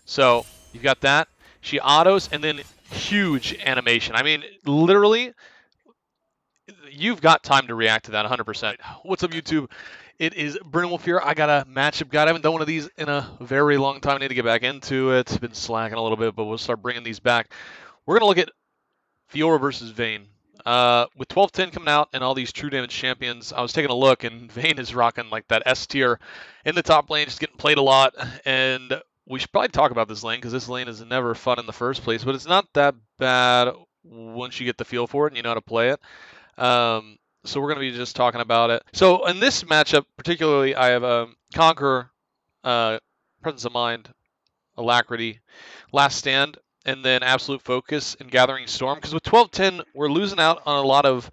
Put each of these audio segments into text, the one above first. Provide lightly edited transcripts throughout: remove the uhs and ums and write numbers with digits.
So you've got that. She autos, and then huge animation. I mean, literally, you've got time to react to that 100%. What's up, YouTube? It is Brennen Fiora. I got a matchup guide. I haven't done one of these in a very long time. I need to get back into it. Been slacking a little bit, but we'll start bringing these back. We're going to look at Fiora versus Vayne. With 12-10 coming out and all these true damage champions, I was taking a look, and Vayne is rocking like that S tier in the top lane, just getting played a lot. And we should probably talk about this lane because this lane is never fun in the first place, but it's not that bad once you get the feel for it and you know how to play it. So we're going to be just talking about it. So in this matchup, particularly, I have Conqueror, Presence of Mind, Alacrity, Last Stand, and then Absolute Focus and Gathering Storm. Because with 12-10, we're losing out on a lot of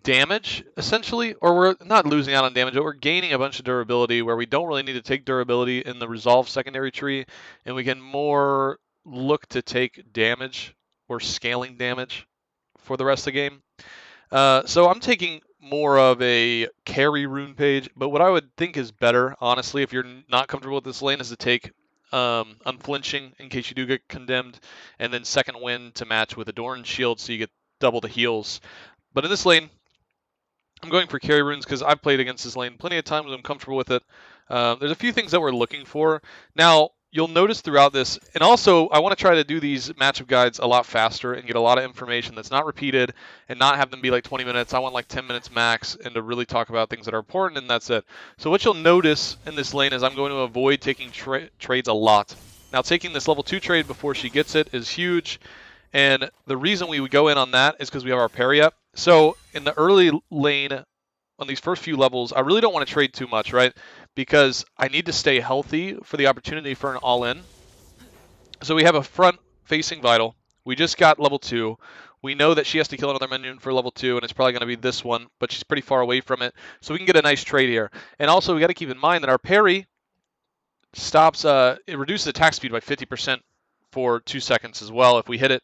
damage, essentially. Or we're not losing out on damage, but we're gaining a bunch of durability where we don't really need to take durability in the Resolve secondary tree. And we can more look to take damage or scaling damage for the rest of the game. So I'm taking more of a carry rune page, but what I would think is better, honestly, if you're not comfortable with this lane, is to take unflinching in case you do get condemned, and then second wind to match with Adorn Shield so you get double the heals. But in this lane, I'm going for carry runes because I've played against this lane plenty of times. I'm comfortable with it. There's a few things that we're looking for. Now, you'll notice throughout this, and also I want to try to do these matchup guides a lot faster and get a lot of information that's not repeated and not have them be like 20 minutes. I want like 10 minutes max and to really talk about things that are important, and that's it. So what you'll notice in this lane is I'm going to avoid taking trades a lot. Now, taking this level 2 trade before she gets it is huge. And the reason we would go in on that is because we have our parry up. So in the early lane, on these first few levels, I really don't want to trade too much, right? Because I need to stay healthy for the opportunity for an all-in. So we have a front-facing Vital. We just got level 2. We know that she has to kill another minion for level 2, and it's probably going to be this one, but she's pretty far away from it. So we can get a nice trade here. And also, we got to keep in mind that our parry stops, it reduces attack speed by 50% for 2 seconds as well if we hit it.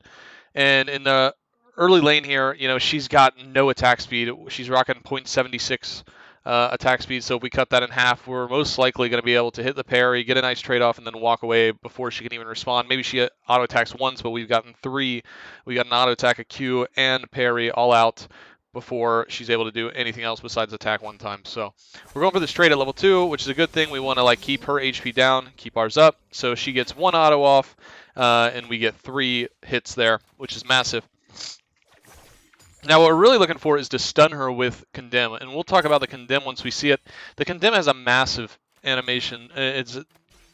And in the early lane here, you know, she's got no attack speed. She's rocking 0.76 attack speed. So if we cut that in half, we're most likely going to be able to hit the parry, get a nice trade-off, and then walk away before she can even respond. Maybe she auto-attacks once, but we've gotten 3. We got an auto-attack, a Q, and parry all out before she's able to do anything else besides attack one time. So we're going for this trade at level 2, which is a good thing. We want to like keep her HP down, keep ours up. So she gets 1 auto off, and we get 3 hits there, which is massive. Now what we're really looking for is to stun her with condemn, and we'll talk about the condemn once we see it. The condemn has a massive animation. It's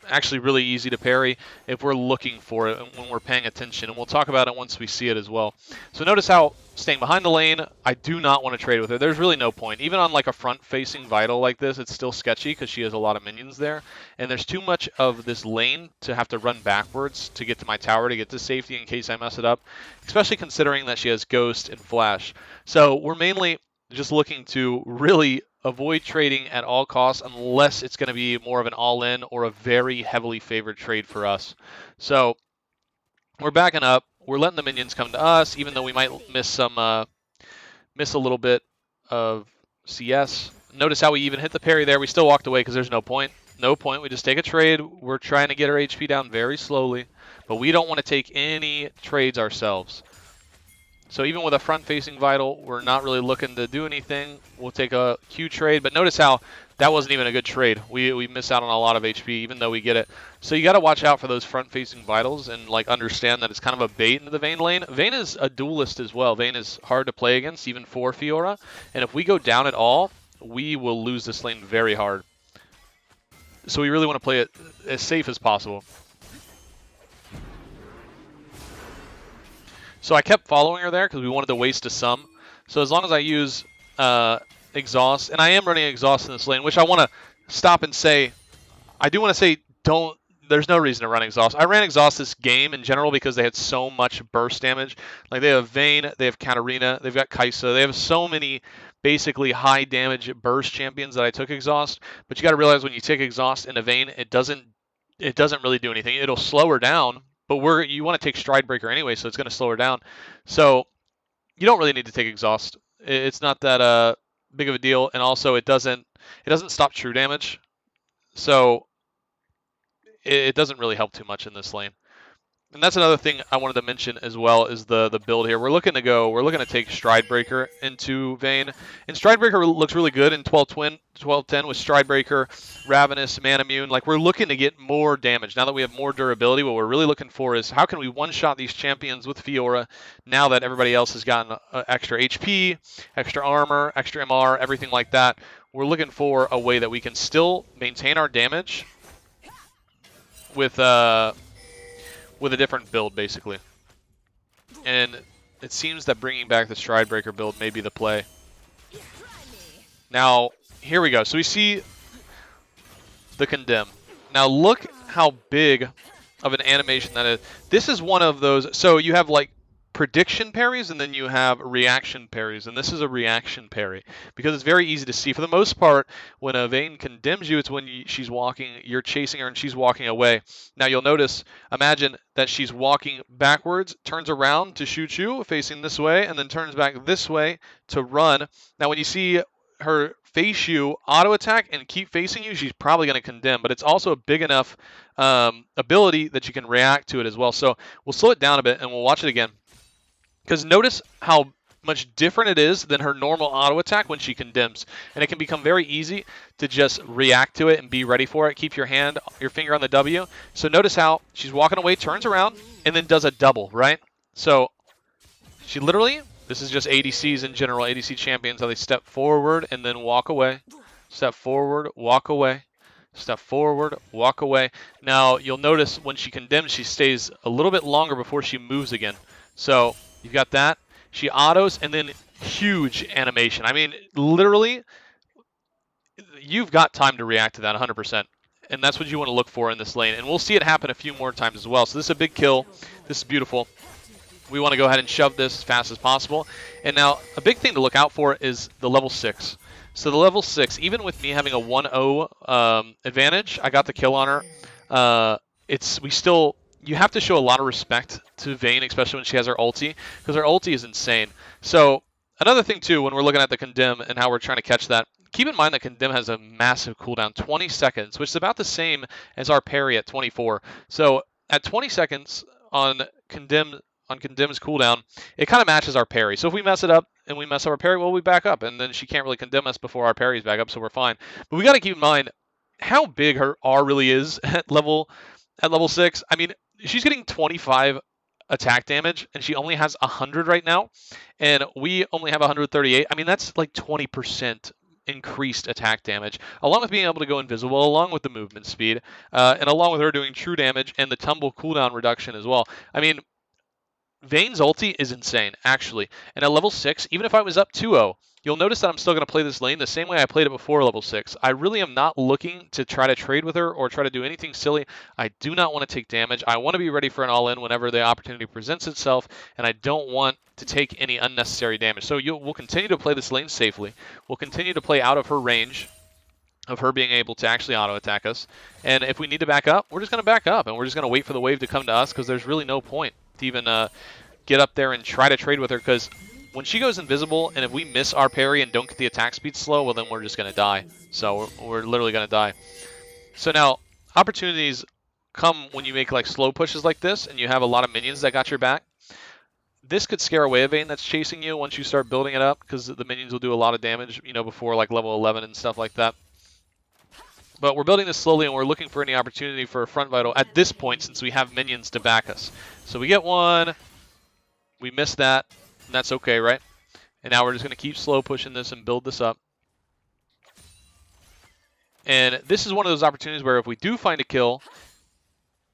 actually really easy to parry if we're looking for it and when we're paying attention, and we'll talk about it once we see it as well. So notice how staying behind the lane, I do not want to trade with her. There's really no point. Even on like a front-facing Vital like this, it's still sketchy because she has a lot of minions there, and there's too much of this lane to have to run backwards to get to my tower to get to safety in case I mess it up, especially considering that she has Ghost and Flash. So we're mainly just looking to really avoid trading at all costs unless it's going to be more of an all-in or a very heavily favored trade for us. So we're backing up. We're letting the minions come to us, even though we might miss a little bit of CS. Notice how we even hit the parry there. We still walked away because there's no point. No point. We just take a trade. We're trying to get our HP down very slowly, but we don't want to take any trades ourselves. So even with a front-facing Vital, we're not really looking to do anything. We'll take a Q trade, but notice how that wasn't even a good trade. We miss out on a lot of HP, even though we get it. So you got to watch out for those front-facing Vitals and like understand that it's kind of a bait into the Vayne lane. Vayne is a duelist as well. Vayne is hard to play against, even for Fiora. And if we go down at all, we will lose this lane very hard. So we really want to play it as safe as possible. So I kept following her there because we wanted to waste a sum. So as long as I use exhaust, and I am running exhaust in this lane, which I want to stop and say, I do want to say don't, there's no reason to run exhaust. I ran exhaust this game in general because they had so much burst damage. Like they have Vayne, they have Katarina, they've got Kai'Sa, they have so many basically high damage burst champions that I took exhaust. But you got to realize when you take exhaust into Vayne, it doesn't really do anything. It'll slow her down. But you want to take Stride Breaker anyway, so it's going to slow her down. So you don't really need to take exhaust. It's not that big of a deal, and also it doesn't stop true damage. So it doesn't really help too much in this lane. And that's another thing I wanted to mention as well is the build here. We're looking to take Stride Breaker into Vayne. And Stride Breaker looks really good in 12-10 with Stride Breaker, Ravenous, Man Immune. Like, we're looking to get more damage. Now that we have more durability, what we're really looking for is how can we one-shot these champions with Fiora now that everybody else has gotten extra HP, extra armor, extra MR, everything like that. We're looking for a way that we can still maintain our damage with a different build, basically. And it seems that bringing back the Stride Breaker build may be the play. Now, here we go. So we see the condemn. Now look how big of an animation that is. This is one of those. So you have like prediction parries and then you have reaction parries, and this is a reaction parry because it's very easy to see. For the most part, when a Vayne condemns you, it's when she's walking, you're chasing her and she's walking away. Now you'll notice, imagine that she's walking backwards, turns around to shoot you facing this way, and then turns back this way to run. Now when you see her face you, auto attack, and keep facing you, she's probably going to condemn, but it's also a big enough ability that you can react to it as well. So we'll slow it down a bit and we'll watch it again. Because notice how much different it is than her normal auto attack when she condemns. And it can become very easy to just react to it and be ready for it. Keep your finger on the W. So notice how she's walking away, turns around, and then does a double, right? So she literally, this is just ADCs in general, ADC champions, how they step forward and then walk away. Step forward, walk away. Step forward, walk away. Now you'll notice when she condemns, she stays a little bit longer before she moves again. So you've got that. She autos and then huge animation. I mean, literally, you've got time to react to that 100%. And that's what you want to look for in this lane. And we'll see it happen a few more times as well. So this is a big kill. This is beautiful. We want to go ahead and shove this as fast as possible. And now a big thing to look out for is the level 6. So the level 6, even with me having a 1-0 advantage, I got the kill on her. You have to show a lot of respect to Vayne, especially when she has her ulti, because her ulti is insane. So another thing, too, when we're looking at the condemn and how we're trying to catch that, keep in mind that condemn has a massive cooldown, 20 seconds, which is about the same as our parry at 24. So at 20 seconds on condemm's cooldown, it kind of matches our parry. So if we mess it up and we mess up our parry, well, we back up, and then she can't really condemn us before our parry's back up, so we're fine. But we got to keep in mind how big her R really is at level 6. I mean, she's getting 25 attack damage, and she only has 100 right now, and we only have 138. I mean, that's like 20% increased attack damage, along with being able to go invisible, along with the movement speed, and along with her doing true damage and the tumble cooldown reduction as well. I mean, Vayne's ulti is insane, actually. And at level 6, even if I was up 2-0, you'll notice that I'm still going to play this lane the same way I played it before level 6. I really am not looking to try to trade with her or try to do anything silly. I do not want to take damage. I want to be ready for an all-in whenever the opportunity presents itself, and I don't want to take any unnecessary damage. So we'll continue to play this lane safely. We'll continue to play out of her range of her being able to actually auto-attack us. And if we need to back up, we're just going to back up, and we're just going to wait for the wave to come to us, because there's really no point to even get up there and try to trade with her, because when she goes invisible and if we miss our parry and don't get the attack speed slow, well, then we're just going to die. So we're literally going to die. So now opportunities come when you make like slow pushes like this and you have a lot of minions that got your back. This could scare away a Vayne that's chasing you once you start building it up, because the minions will do a lot of damage, you know, before like level 11 and stuff like that. But we're building this slowly, and we're looking for any opportunity for a front vital at this point, since we have minions to back us. So we get one. We missed that, and that's okay, right? And now we're just going to keep slow pushing this and build this up. And this is one of those opportunities where if we do find a kill,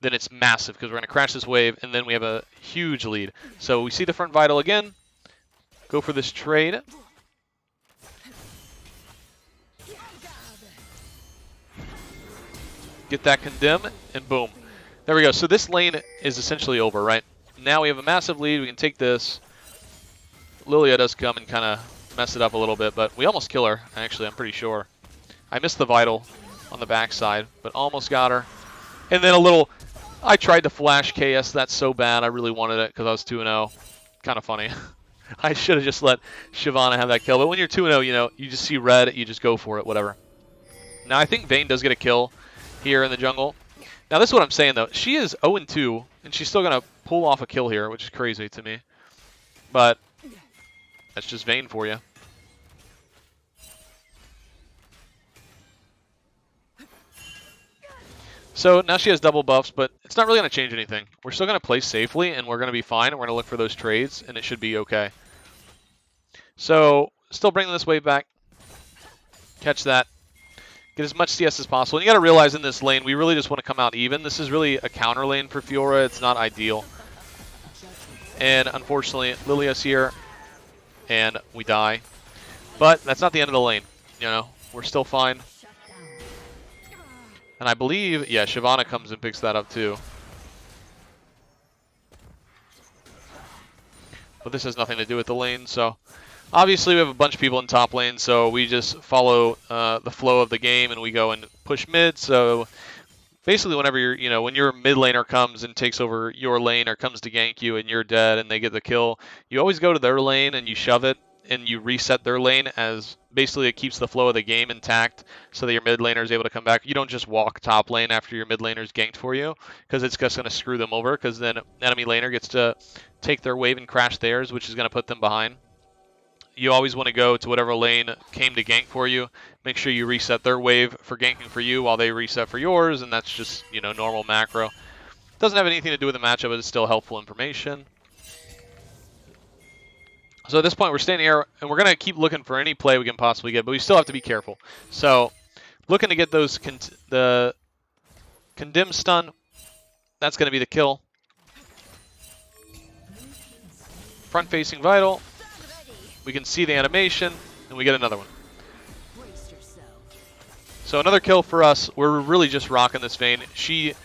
then it's massive, because we're going to crash this wave, and then we have a huge lead. So we see the front vital again. Go for this trade. Get that condemn, and boom. There we go. So this lane is essentially over, right? Now we have a massive lead. We can take this. Lilia does come and kind of mess it up a little bit, but we almost kill her, actually, I'm pretty sure. I missed the vital on the backside, but almost got her. And then I tried to flash KS that so bad. I really wanted it because I was 2-0. Kind of funny. I should have just let Shyvana have that kill. But when you're 2-0, you know, you just see red, you just go for it, whatever. Now I think Vayne does get a kill here in the jungle. Now this is what I'm saying though. She is 0-2, and she's still gonna pull off a kill here, which is crazy to me. But that's just Vayne for you. So now she has double buffs, but it's not really going to change anything. We're still going to play safely, and we're going to be fine. We're going to look for those trades, and it should be okay. So still bringing this wave back. Catch that. Get as much CS as possible. And you got to realize in this lane, we really just want to come out even. This is really a counter lane for Fiora. It's not ideal. And unfortunately, Lilia's here, and we die. But that's not the end of the lane. You know, we're still fine. And I believe, yeah, Shyvana comes and picks that up too. But this has nothing to do with the lane, so obviously we have a bunch of people in top lane, so we just follow the flow of the game and we go and push mid. So basically whenever when your mid laner comes and takes over your lane or comes to gank you and you're dead and they get the kill, you always go to their lane and you shove it and you reset their lane, as basically it keeps the flow of the game intact so that your mid laner is able to come back. You don't just walk top lane after your mid laner's ganked for you, because it's just going to screw them over, because then enemy laner gets to take their wave and crash theirs, which is going to put them behind. You always want to go to whatever lane came to gank for you. Make sure you reset their wave for ganking for you while they reset for yours, and that's just, normal macro. Doesn't have anything to do with the matchup, but it's still helpful information. So at this point, we're standing here, and we're going to keep looking for any play we can possibly get, but we still have to be careful. So looking to get those the condemn stun. That's going to be the kill. Front-facing vital. We can see the animation, and we get another one. So another kill for us. We're really just rocking this Vayne. She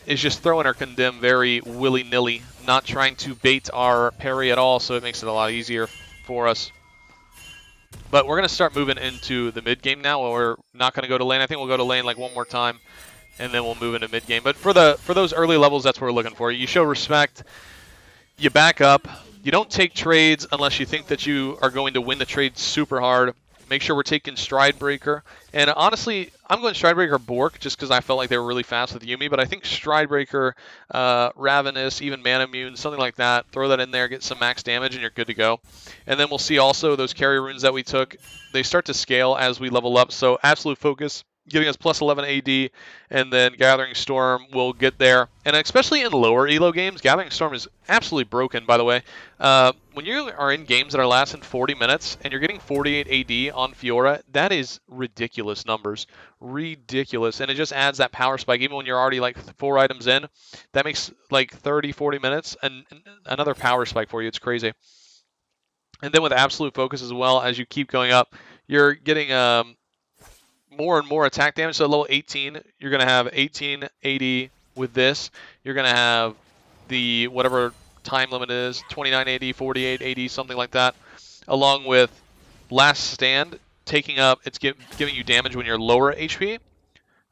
is just throwing her condemn very willy-nilly, not trying to bait our parry at all, so it makes it a lot easier for us. But we're going to start moving into the mid-game now. We're not going to go to lane. I think we'll go to lane like one more time, and then we'll move into mid-game. But for those early levels, that's what we're looking for. You show respect. You back up. You don't take trades unless you think that you are going to win the trade super hard. Make sure we're taking Stride Breaker. And honestly, I'm going Stride Breaker Bork just because I felt like they were really fast with Yuumi. But I think Stride Breaker, Ravenous, even Mana Immune, something like that. Throw that in there, get some max damage, and you're good to go. And then we'll see also those carry runes that we took. They start to scale as we level up. So Absolute Focus, giving us plus 11 AD, and then Gathering Storm will get there. And especially in lower elo games, Gathering Storm is absolutely broken, by the way. When you are in games that are lasting 40 minutes and you're getting 48 AD on Fiora, that is ridiculous numbers. Ridiculous. And it just adds that power spike. Even when you're already like 4 items in, that makes like 30, 40 minutes and another power spike for you. It's crazy. And then with Absolute Focus as well, as you keep going up, you're getting more and more attack damage. So at level 18, you're going to have 18 AD with this. You're going to have the whatever time limit is, 29 AD, 48 AD, something like that, along with Last Stand taking up, it's giving you damage when you're lower HP,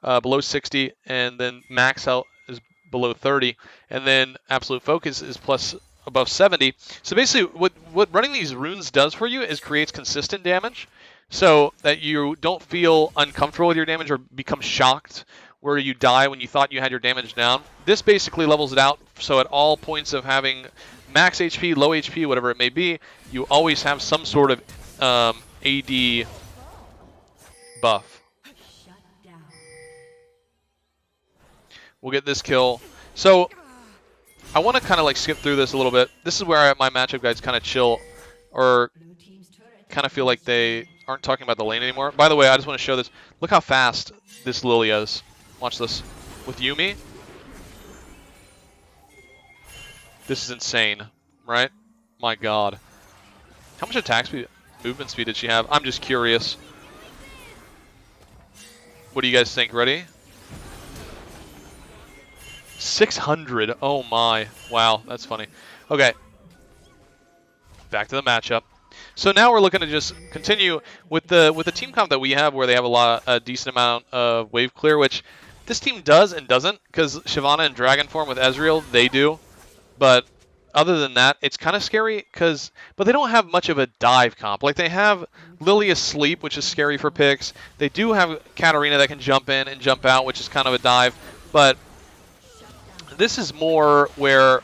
below 60, and then max health is below 30, and then Absolute Focus is plus above 70. So basically what running these runes does for you is creates consistent damage, so that you don't feel uncomfortable with your damage or become shocked where you die when you thought you had your damage down. This basically levels it out, so at all points of having max HP, low HP, whatever it may be, you always have some sort of AD buff. We'll get this kill. So I want to kind of like skip through this a little bit. This is where my matchup guides kind of chill, or kind of feel like they aren't talking about the lane anymore. By the way, I just want to show this. Look how fast this Lilia is. Watch this. With Yuumi, this is insane, right? My god. How much attack speed, movement speed did she have? I'm just curious. What do you guys think? Ready? 600. Oh my. Wow, that's funny. Okay. Back to the matchup. So now we're looking to just continue with the team comp that we have, where they have a decent amount of wave clear, which this team does and doesn't, because Shyvana and Dragon form with Ezreal, they do. But other than that, it's kind of scary but they don't have much of a dive comp. Like they have Lily Asleep, which is scary for picks. They do have Katarina that can jump in and jump out, which is kind of a dive. But this is more where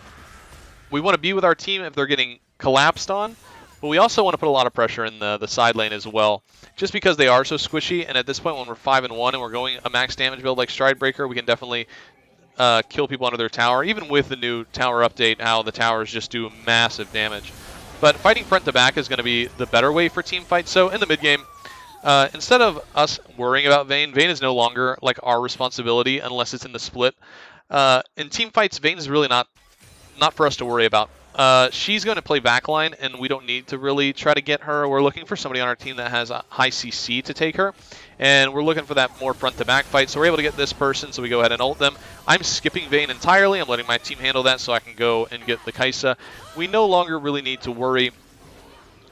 we want to be with our team if they're getting collapsed on, but we also want to put a lot of pressure in the side lane as well, just because they are so squishy. And at this point, when we're 5-1 and we're going a max damage build like Stridebreaker, we can definitely kill people under their tower, even with the new tower update, how the towers just do massive damage. But fighting front to back is going to be the better way for team fights. So in the mid game, instead of us worrying about Vayne is no longer like our responsibility unless it's in the split. In team fights, Vayne is really not for us to worry about. She's going to play backline, and we don't need to really try to get her. We're looking for somebody on our team that has a high CC to take her, and we're looking for that more front-to-back fight. So we're able to get this person, so we go ahead and ult them. I'm skipping Vayne entirely. I'm letting my team handle that so I can go and get the Kai'Sa. We no longer really need to worry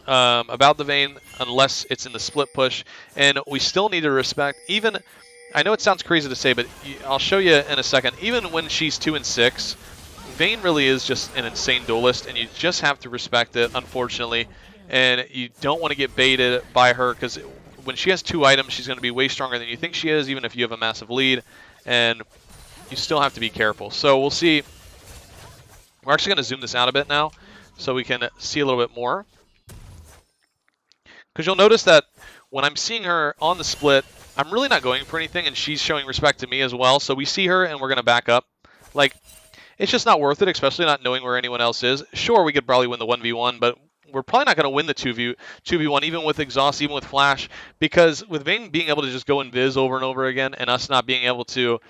about the Vayne unless it's in the split push, and we still need to respect even. I know it sounds crazy to say, but I'll show you in a second. Even when she's 2 and 6. Vayne really is just an insane duelist, and you just have to respect it, unfortunately. And you don't want to get baited by her, because when she has 2 items, she's going to be way stronger than you think she is, even if you have a massive lead. And you still have to be careful. So we'll see. We're actually going to zoom this out a bit now, so we can see a little bit more. Because you'll notice that when I'm seeing her on the split, I'm really not going for anything, and she's showing respect to me as well. So we see her, and we're going to back up. Like, it's just not worth it, especially not knowing where anyone else is. Sure, we could probably win the 1v1, but we're probably not going to win the 2v1, even with Exhaust, even with Flash, because with Vayne being able to just go invis over and over again, and us not being able to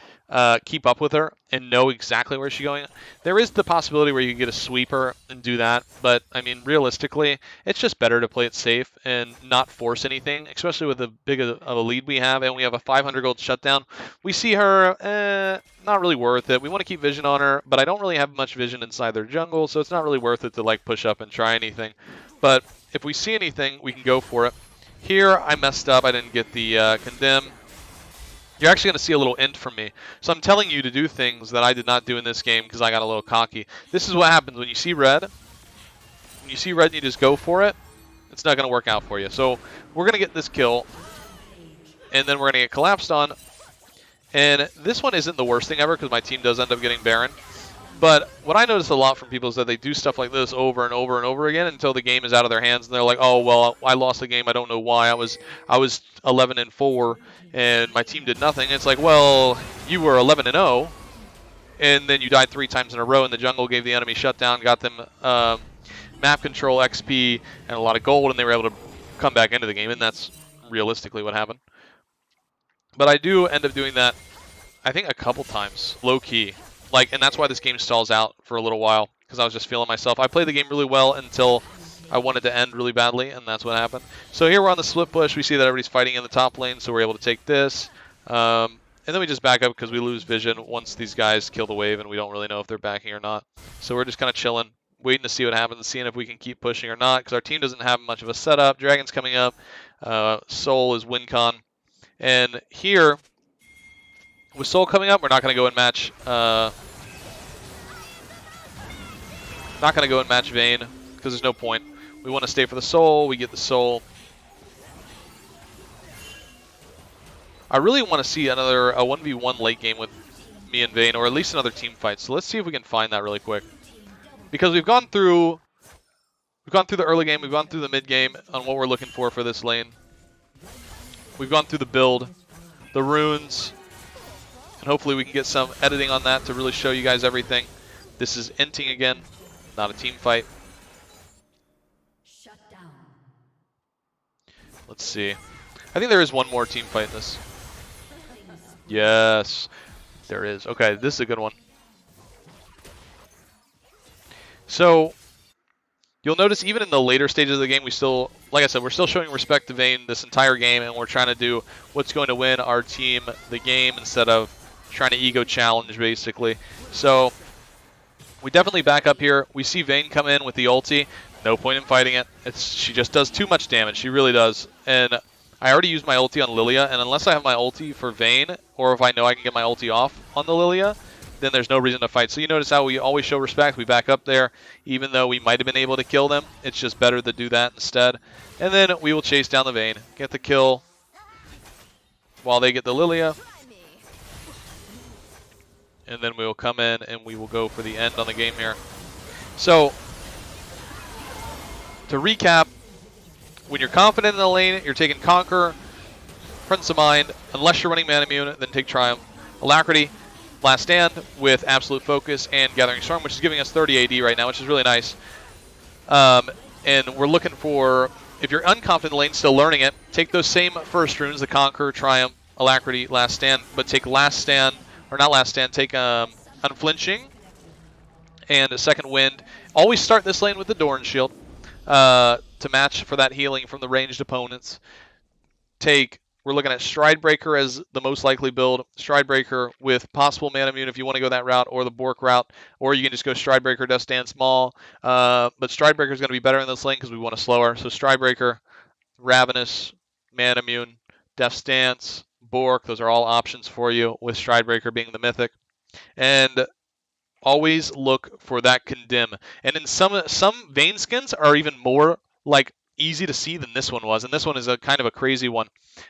keep up with her and know exactly where she's going, there is the possibility where you can get a sweeper and do that. But, I mean, realistically, it's just better to play it safe and not force anything, especially with the big of a lead we have, and we have a 500 gold shutdown. We see her, not really worth it. We want to keep vision on her, but I don't really have much vision inside their jungle, so it's not really worth it to like push up and try anything. But if we see anything, we can go for it. Here, I messed up. I didn't get the condemn. You're actually going to see a little int from me. So I'm telling you to do things that I did not do in this game because I got a little cocky. This is what happens when you see red. When you see red and you just go for it, it's not going to work out for you. So we're going to get this kill, and then we're going to get collapsed on. And this one isn't the worst thing ever because my team does end up getting Baron. But what I notice a lot from people is that they do stuff like this over and over and over again until the game is out of their hands, and they're like, "Oh well, I lost the game. I don't know why. I was 11-4, and my team did nothing." It's like, well, you were 11-0, and then you died 3 times in a row, and the jungle gave the enemy shutdown, got them map control, XP, and a lot of gold, and they were able to come back into the game, and that's realistically what happened. But I do end up doing that, I think, a couple times, low key. Like, and that's why this game stalls out for a little while, because I was just feeling myself. I played the game really well until I wanted to end really badly, and that's what happened. So here we're on the split push. We see that everybody's fighting in the top lane, so we're able to take this. And then we just back up because we lose vision once these guys kill the wave, and we don't really know if they're backing or not. So we're just kind of chilling, waiting to see what happens, seeing if we can keep pushing or not, because our team doesn't have much of a setup. Dragon's coming up. Soul is WinCon. And here, with Soul coming up, we're not going to go and match. Not going to go and match Vayne because there's no point. We want to stay for the Soul. We get the Soul. I really want to see a 1v1 late game with me and Vayne, or at least another team fight. So let's see if we can find that really quick, because we've gone through the early game, we've gone through the mid game on what we're looking for this lane. We've gone through the build, the runes, and hopefully we can get some editing on that to really show you guys everything. This is inting again, not a team fight. Shut down. Let's see. I think there is one more team fight in this. Yes, there is. Okay, this is a good one. So you'll notice even in the later stages of the game, we still, like I said, we're still showing respect to Vayne this entire game, and we're trying to do what's going to win our team the game instead of trying to ego challenge, basically. So we definitely back up here. We see Vayne come in with the ulti. No point in fighting it. She just does too much damage. She really does. And I already used my ulti on Lilia, and unless I have my ulti for Vayne, or if I know I can get my ulti off on the Lilia, then there's no reason to fight. So you notice how we always show respect. We back up there, even though we might have been able to kill them. It's just better to do that instead. And then we will chase down the Vayne, get the kill while they get the Lilia. And then we will come in and we will go for the end on the game here. So, to recap, when you're confident in the lane, you're taking Conquer, Presence of Mind. Unless you're running Man Immune, then take Triumph. Alacrity, Last Stand with Absolute Focus and Gathering Storm, which is giving us 30 AD right now, which is really nice. And we're looking for, if you're unconfident in the lane, still learning it, take those same first runes, the Conquer, Triumph, Alacrity, Last Stand, but take Last Stand, or not Last Stand, take Unflinching and a Second Wind. Always start this lane with the Doran Shield to match for that healing from the ranged opponents. We're looking at Stridebreaker as the most likely build. Stridebreaker with possible Mana Immune if you want to go that route, or the Bork route, or you can just go Stridebreaker, Death Stand Small. But Stridebreaker is going to be better in this lane because we want to slow her. So Stridebreaker, Ravenous, Mana Immune, Death Stance, Bork, those are all options for you, with Stridebreaker being the mythic. And always look for that condemn. And in some Vayne skins are even more like easy to see than this one was, and this one is a kind of a crazy one.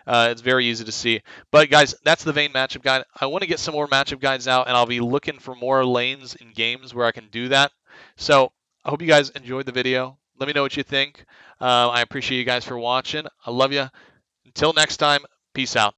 It's very easy to see. But guys, that's the Vayne matchup guide. I want to get some more matchup guides out, and I'll be looking for more lanes in games where I can do that. So I hope you guys enjoyed the video. Let me know what you think. I appreciate you guys for watching. I love you. Until next time, peace out.